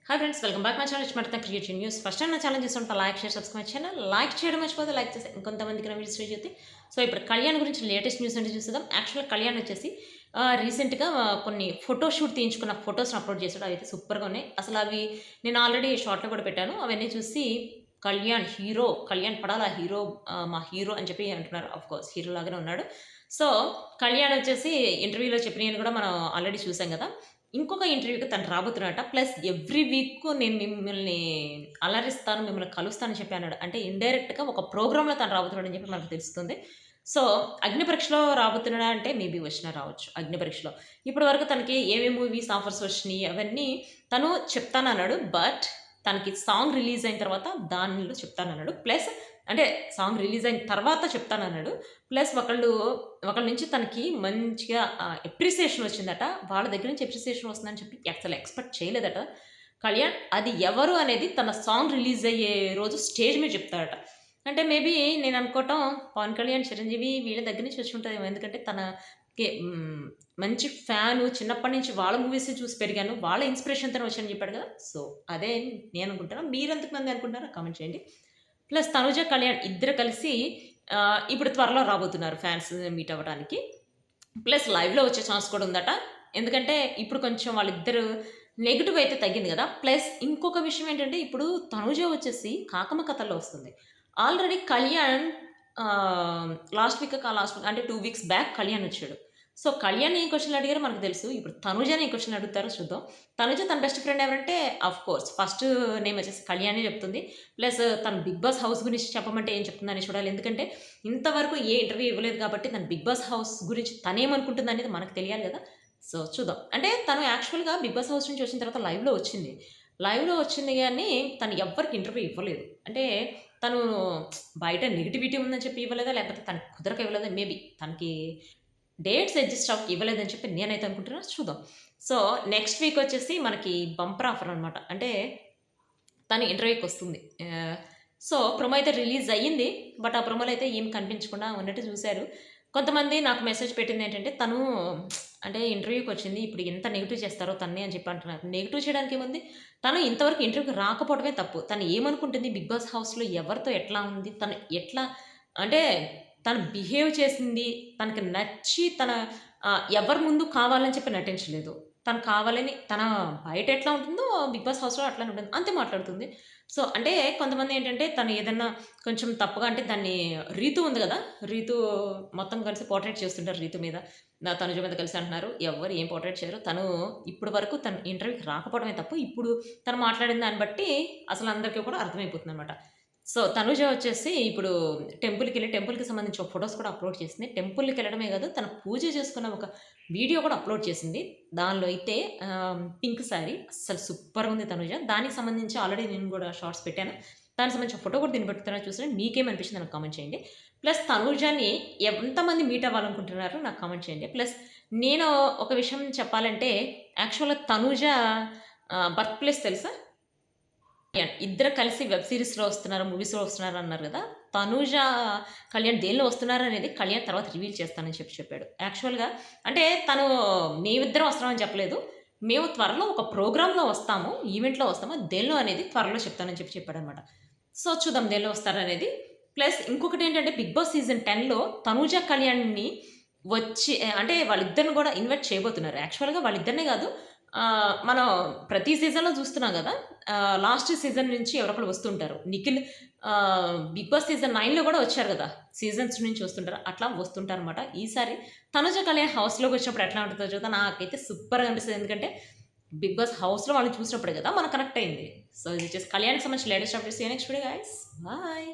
Hi friends, welcome back my channel ఇచ్చి creative news. First time నా channel చూస్తుంటే like share subscribe channel like చేయడం మర్చిపోతే like చేసి ఇంకొంతమందికి నా వీడియోస్ చేసి. సో ఇప్పుడు కళ్యాణ్ గురించి లేటెస్ట్ న్యూస్ అంటే చూద్దాం. యాక్చువల్గా కళ్యాణ్ వచ్చేసి రీసెంట్గా కొన్ని ఫోటోషూట్ తీయించుకున్న ఫొటోస్ని అప్లోడ్ చేశాడు. అవి అయితే సూపర్గా ఉన్నాయి. అసలు అవి నేను ఆల్రెడీ షార్ట్లో కూడా పెట్టాను. అవన్నీ చూసి కళ్యాణ్ పడాల హీరో, మా హీరో అని చెప్పి అంటున్నారు. ఆఫ్ కోర్స్ హీరో లాగానే ఉన్నాడు. సో కళ్యాణ్ వచ్చేసి ఇంటర్వ్యూలో చెప్పినవి కూడా మనం ఆల్రెడీ చూసాం కదా. ఇంకొక ఇంటర్వ్యూకి తను రాబోతున్నట. ప్లస్ ఎవ్రీ వీక్ నేను మిమ్మల్ని అలరిస్తాను, మిమ్మల్ని కలుస్తానని చెప్పి అన్నాడు. అంటే ఇండైరెక్ట్గా ఒక ప్రోగ్రాంలో తను రాబోతున్నాడని చెప్పి మనకు తెలుస్తుంది. సో అగ్ని పరీక్షలో రాబోతున్నాడా అంటే మేబీ వచ్చినా రావచ్చు. అగ్ని పరీక్షలో ఇప్పటి వరకు తనకి ఏమేమి మూవీస్ ఆఫర్స్ వచ్చినాయి అవన్నీ తను చెప్తానన్నాడు. బట్ తనకి సాంగ్ రిలీజ్ అయిన తర్వాత దానిలో చెప్తానన్నాడు. ప్లస్ అంటే సాంగ్ రిలీజ్ అయిన తర్వాత చెప్తానన్నాడు. ప్లస్ ఒకళ్ళ నుంచి తనకి మంచిగా ఎప్రిసియేషన్ వచ్చిందట. వాళ్ళ దగ్గర నుంచి ఎప్రిసియేషన్ వస్తుందని చెప్పి అసలు ఎక్స్పెక్ట్ చేయలేదట కళ్యాణ్. అది ఎవరు అనేది తన సాంగ్ రిలీజ్ అయ్యే రోజు స్టేజ్ మీద చెప్తాడట. అంటే మేబీ నేను అనుకోవటం పవన్ కళ్యాణ్, చిరంజీవి వీళ్ళ దగ్గర నుంచి వచ్చి ఉంటుందేమో. ఎందుకంటే తనకి మంచి ఫ్యాను, చిన్నప్పటి నుంచి వాళ్ళ మూవీస్ చూసి పెరిగాను, వాళ్ళ ఇన్స్పిరేషన్తో వచ్చానని చెప్పాడు కదా. సో అదే నేను అనుకుంటాను. మీరు ఎంతమంది అనుకుంటారో కామెంట్ చేయండి. ప్లస్ తనుజ, కళ్యాణ్ ఇద్దరు కలిసి ఇప్పుడు త్వరలో రాబోతున్నారు ఫ్యాన్స్ మీట్ అవ్వడానికి. ప్లస్ లైవ్లో వచ్చే ఛాన్స్ కూడా ఉందట. ఎందుకంటే ఇప్పుడు కొంచెం వాళ్ళిద్దరు నెగిటివ్ అయితే తగ్గింది కదా. ప్లస్ ఇంకొక విషయం ఏంటంటే ఇప్పుడు తనుజ వచ్చేసి కాకమ్మ కథల్లో వస్తుంది. ఆల్రెడీ కళ్యాణ్ లాస్ట్ వీక్ అంటే 2 వీక్స్ బ్యాక్ కళ్యాణ్ వచ్చాడు. సో కళ్యాణ్ ఏ క్వశ్చన్లు అడిగారో మనకు తెలుసు. ఇప్పుడు తనుజని ఏ క్వశ్చన్ అడుగుతారో చూద్దాం. తనుజ తన బెస్ట్ ఫ్రెండ్ ఎవరంటే ఆఫ్ కోర్స్ ఫస్ట్ నేమ్ వచ్చేసి కళ్యాణే చెప్తుంది. ప్లస్ తను బిగ్ బాస్ హౌస్ గురించి చెప్పమంటే ఏం చెప్తుందని చూడాలి. ఎందుకంటే ఇంతవరకు ఏ ఇంటర్వ్యూ ఇవ్వలేదు కాబట్టి తను బిగ్ బాస్ హౌస్ గురించి తనేమనుకుంటుంది అనేది మనకు తెలియాలి కదా. సో చూద్దాం. అంటే తను యాక్చువల్గా బిగ్ బాస్ హౌస్ నుంచి వచ్చిన తర్వాత లైవ్లో వచ్చింది కానీ తను ఎవ్వరికి ఇంటర్వ్యూ ఇవ్వలేదు. అంటే తను బయట నెగిటివిటీ ఉందని చెప్పి ఇవ్వలేదా, లేకపోతే తనకు కుదరక ఇవ్వలేదా, మేబీ తనకి డేట్స్ అడ్జస్ట్ ఇవ్వలేదని చెప్పి నేనైతే అనుకుంటున్నాను. చూద్దాం. సో నెక్స్ట్ వీక్ వచ్చేసి మనకి బంపర్ ఆఫర్ అనమాట. అంటే తను ఇంటర్వ్యూకి వస్తుంది. సో ప్రొమో అయితే రిలీజ్ అయ్యింది. బట్ ఆ ప్రొమోలో అయితే ఏం కనిపించకుండా ఉన్నట్టు చూశారు. కొంతమంది నాకు మెసేజ్ పెట్టింది ఏంటంటే తను అంటే ఇంటర్వ్యూకి వచ్చింది, ఇప్పుడు ఎంత నెగిటివ్ చేస్తారో తన్నే అని చెప్పి అంటున్నారు. నెగిటివ్ చేయడానికి ఏముంది, తను ఇంతవరకు ఇంటర్వ్యూకి రాకపోవడమే తప్పు. తను ఏమనుకుంటుంది, బిగ్ బాస్ హౌస్లో ఎవరితో ఎట్లా ఉంది, తను ఎట్లా అంటే తను బిహేవ్ చేసింది, తనకి నచ్చి ఎవరి ముందు కావాలని చెప్పి నటించలేదు. తను కావాలని తన బయట ఎట్లా ఉంటుందో బిగ్ బాస్ హౌస్లో అట్లానే ఉంటుంది, అంతే మాట్లాడుతుంది. సో అంటే కొంతమంది ఏంటంటే తను ఏదన్నా కొంచెం తప్పుగా అంటే దాన్ని రీతు ఉంది కదా, రీతు మొత్తం కలిసి పోర్ట్రేట్ చేస్తుంటారు. రీతు మీద తనుజ మీద కలిసి అంటున్నారు. ఎవరు ఏం పోర్ట్రేట్ చేయరు. తను ఇప్పటి వరకు తను ఇంటర్వ్యూకి రాకపోవడమే తప్పు. ఇప్పుడు తను మాట్లాడిన దాన్ని బట్టి అసలు అందరికీ కూడా అర్థమైపోతుంది అనమాట. సో తనుజ వచ్చేసి ఇప్పుడు టెంపుల్కి సంబంధించి ఒక ఫొటోస్ కూడా అప్లోడ్ చేసింది. టెంపుల్కి వెళ్ళడమే కాదు, తను పూజ చేసుకున్న ఒక వీడియో కూడా అప్లోడ్ చేసింది. దానిలో అయితే పింక్ శారీ అసలు సూపర్గా ఉంది తనుజ. దానికి సంబంధించి ఆల్రెడీ నేను కూడా షార్ట్స్ పెట్టాను. దానికి సంబంధించిన ఫోటో కూడా దీన్ని పెట్టుతున్నా చూసి మీకేమనిపించింది నాకు కామెంట్ చేయండి. ప్లస్ తనుజని ఎంతమంది మీట్ అవ్వాలనుకుంటున్నారో నాకు కామెంట్ చేయండి. ప్లస్ నేను ఒక విషయం చెప్పాలంటే యాక్చువల్గా తనుజ బర్త్ ప్లేస్ తెలుసా? ఇద్దరు కలిసి వెబ్ సిరీస్లో వస్తున్నారు, మూవీస్లో వస్తున్నారు అన్నారు కదా. తనుజ కళ్యాణ్ దేనిలో వస్తున్నారు అనేది కళ్యాణ్ తర్వాత రివీల్ చేస్తానని చెప్పాడు. యాక్చువల్గా అంటే తను మేమిద్దరం వస్తామని చెప్పలేదు, మేము త్వరలో ఒక ప్రోగ్రాంలో వస్తాము, ఈవెంట్లో వస్తాము, దేనిలో అనేది త్వరలో చెప్తానని చెప్పాడు అనమాట. సో చూద్దాం దేనిలో వస్తారనేది. ప్లస్ ఇంకొకటి ఏంటంటే బిగ్ బాస్ సీజన్ 10లో తనుజ కళ్యాణ్ని వచ్చి అంటే వాళ్ళిద్దరిని కూడా ఇన్వైట్ చేయబోతున్నారు. యాక్చువల్గా వాళ్ళిద్దరినే కాదు, మనం ప్రతి సీజన్లో చూస్తున్నాం కదా. లాస్ట్ సీజన్ నుంచి ఎవరొకరు వస్తుంటారు. నిఖిల్ బిగ్ బాస్ సీజన్ 9లో కూడా వచ్చారు కదా, సీజన్స్ నుంచి వస్తుంటారు, అట్లా వస్తుంటారు అనమాట. ఈసారి తనుజ కళ్యాణ్ హౌస్లోకి వచ్చినప్పుడు ఎట్లా ఉంటుందో చూద్దాం. నాకైతే సూపర్గా అనిపిస్తుంది. ఎందుకంటే బిగ్ బాస్ హౌస్లో వాళ్ళని చూసినప్పుడే కదా మనకు కనెక్ట్ అయింది. సో ఇది వచ్చేసి కళ్యాణ్కి సంబంధించి latest updates. Next video guys, bye.